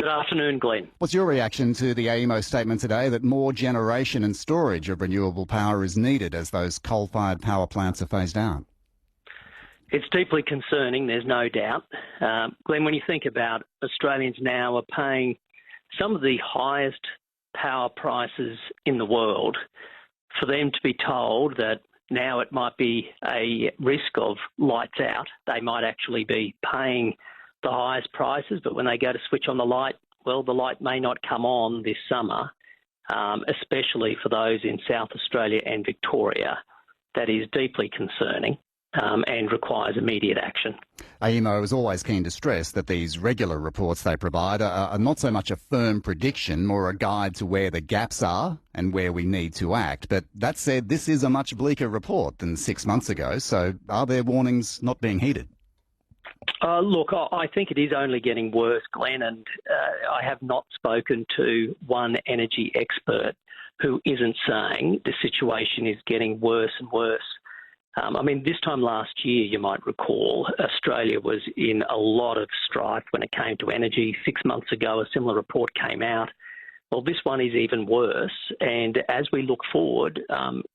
Good afternoon, Glen. What's your reaction to the AEMO statement today that more generation and storage of renewable power is needed as those coal-fired power plants are phased out? It's deeply concerning, there's no doubt. Glen, when you think about Australians now are paying some of the highest power prices in the world, for them to be told that now it might be a risk of lights out, they might actually be paying the highest prices, but when they go to switch on the light, well, the light may not come on this summer, especially for those in South Australia and Victoria. That is deeply concerning and requires immediate action. AEMO is always keen to stress that these regular reports they provide are not so much a firm prediction, more a guide to where the gaps are and where we need to act. But that said, this is a much bleaker report than 6 months ago, so are there warnings not being heeded? Look, I think it is only getting worse, Glenn, and I have not spoken to one energy expert who isn't saying the situation is getting worse and worse. This time last year, you might recall, Australia was in a lot of strife when it came to energy. 6 months ago, a similar report came out. Well, this one is even worse, and as we look forward,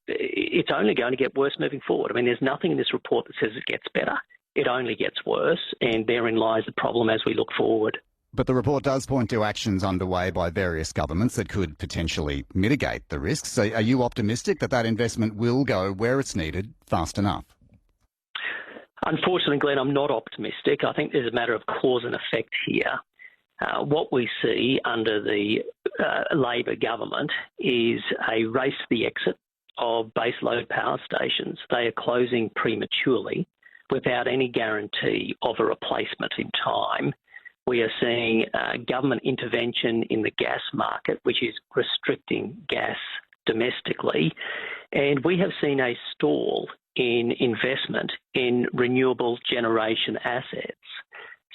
it's only going to get worse moving forward. There's nothing in this report that says it gets better. It only gets worse, and therein lies the problem as we look forward. But the report does point to actions underway by various governments that could potentially mitigate the risks. So are you optimistic that that investment will go where it's needed fast enough? Unfortunately, Glenn, I'm not optimistic. I think there's a matter of cause and effect here. What we see under the Labor government is a race to the exit of baseload power stations. They are closing prematurely without any guarantee of a replacement in time. We are seeing government intervention in the gas market, which is restricting gas domestically. And we have seen a stall in investment in renewable generation assets.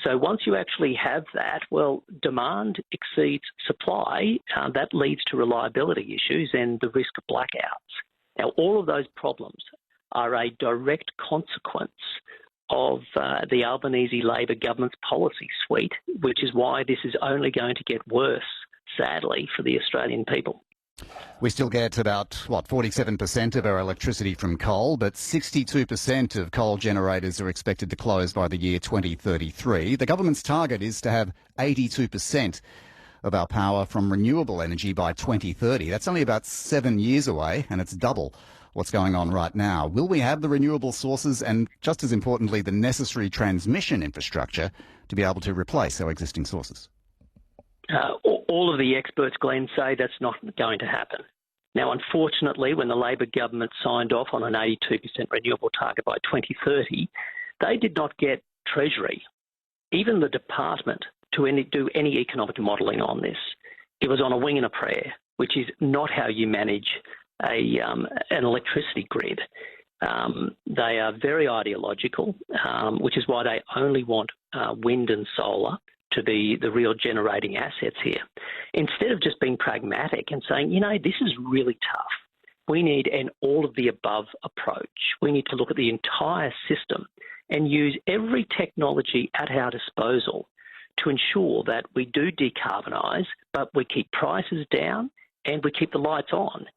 So once you actually have that, well, demand exceeds supply. That leads to reliability issues and the risk of blackouts. Now, all of those problems are a direct consequence of the Albanese Labor government's policy suite, which is why this is only going to get worse, sadly, for the Australian people. We still get about, 47% of our electricity from coal, but 62% of coal generators are expected to close by the year 2033. The government's target is to have 82% of our power from renewable energy by 2030. That's only about 7 years away, and it's double what's going on right now. Will we have the renewable sources and, just as importantly, the necessary transmission infrastructure to be able to replace our existing sources? All of the experts, Glenn, say that's not going to happen. Now, unfortunately, when the Labor government signed off on an 82% renewable target by 2030, they did not get Treasury, even the department, to do any economic modelling on this. It was on a wing and a prayer, which is not how you manage an electricity grid. They are very ideological, which is why they only want wind and solar to be the real generating assets here. Instead of just being pragmatic and saying, this is really tough. We need an all-of-the-above approach. We need to look at the entire system and use every technology at our disposal to ensure that we do decarbonise, but we keep prices down and we keep the lights on.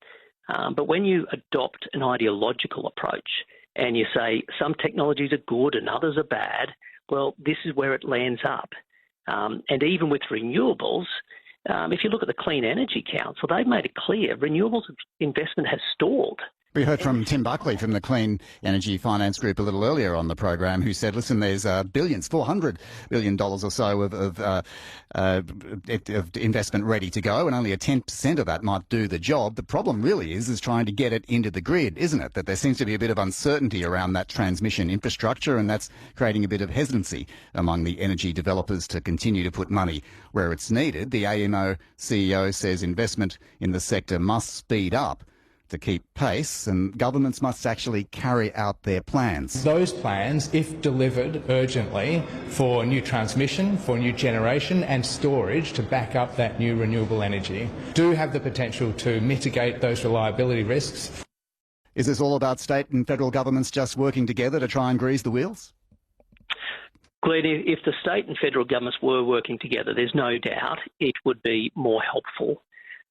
But when you adopt an ideological approach and you say some technologies are good and others are bad, well, this is where it lands up. And even with renewables, if you look at the Clean Energy Council, they've made it clear renewables investment has stalled. We heard from Tim Buckley from the Clean Energy Finance Group a little earlier on the program, who said, listen, there's billions, $400 billion or so of investment ready to go, and only a 10% of that might do the job. The problem really is trying to get it into the grid, isn't it? That there seems to be a bit of uncertainty around that transmission infrastructure, and that's creating a bit of hesitancy among the energy developers to continue to put money where it's needed. The AEMO CEO says investment in the sector must speed up to keep pace, and governments must actually carry out their plans. Those plans, if delivered urgently for new transmission, for new generation and storage to back up that new renewable energy, do have the potential to mitigate those reliability risks. Is this all about state and federal governments just working together to try and grease the wheels? Glenn, if the state and federal governments were working together, there's no doubt it would be more helpful.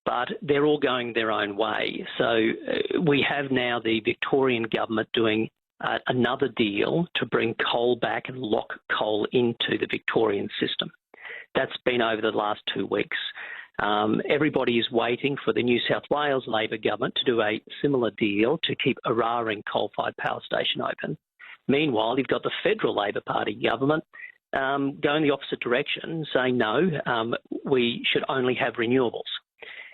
But they're all going their own way. So we have now the Victorian government doing another deal to bring coal back and lock coal into the Victorian system. That's been over the last 2 weeks. Everybody is waiting for the New South Wales Labor government to do a similar deal to keep Eraring coal-fired power station open. Meanwhile, you've got the federal Labor Party government going the opposite direction, saying no, we should only have renewables.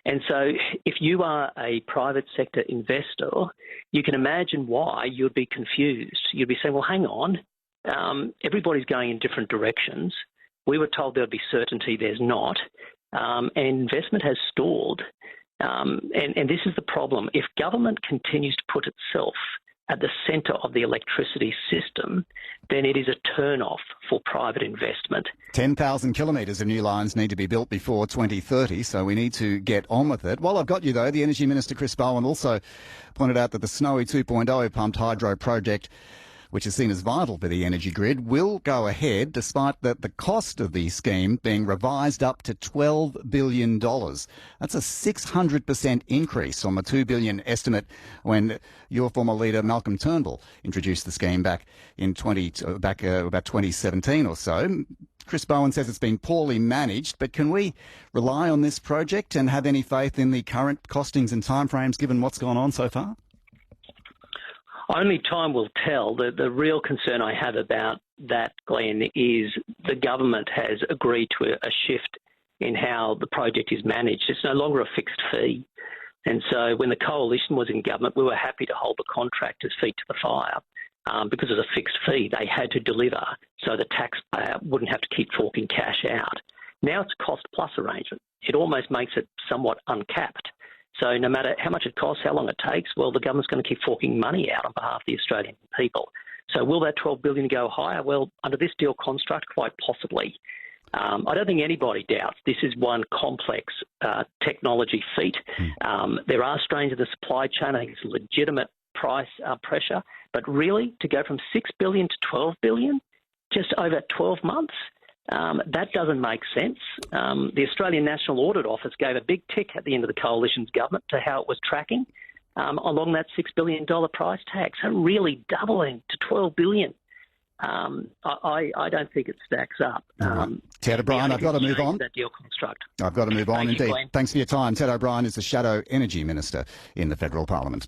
And so if you are a private sector investor, you can imagine why you'd be confused. You'd be saying, well, hang on, everybody's going in different directions. We were told there would be certainty, there's not. And investment has stalled. And this is the problem. If government continues to put itself at the centre of the electricity system, then it is a turn-off for private investment. 10,000 kilometres of new lines need to be built before 2030, so we need to get on with it. While I've got you, though, the Energy Minister, Chris Bowen, also pointed out that the Snowy 2.0 pumped hydro project, which is seen as vital for the energy grid, will go ahead despite the cost of the scheme being revised up to $12 billion. That's a 600% increase on the $2 billion estimate when your former leader Malcolm Turnbull introduced the scheme back in about 2017 or so. Chris Bowen says it's been poorly managed, but can we rely on this project and have any faith in the current costings and timeframes given what's gone on so far? Only time will tell. The real concern I have about that, Glenn, is the government has agreed to a shift in how the project is managed. It's no longer a fixed fee. And so when the coalition was in government, we were happy to hold the contractors' feet to the fire because of the fixed fee. They had to deliver so the taxpayer wouldn't have to keep forking cash out. Now it's a cost-plus arrangement. It almost makes it somewhat uncapped. So no matter how much it costs, how long it takes, well, the government's going to keep forking money out on behalf of the Australian people. So will that $12 billion go higher? Well, under this deal construct, quite possibly. I don't think anybody doubts this is one complex technology feat. There are strains in the supply chain. I think it's legitimate price pressure. But really, to go from $6 billion to $12 billion, just over 12 months, that doesn't make sense. The Australian National Audit Office gave a big tick at the end of the coalition's government to how it was tracking along that $6 billion price tag. So really doubling to $12 billion. I don't think it stacks up. Ted O'Brien, I've got to move on. That deal construct. I've got to move on, Thank you, indeed. Glenn. Thanks for your time. Ted O'Brien is the Shadow Energy Minister in the Federal Parliament.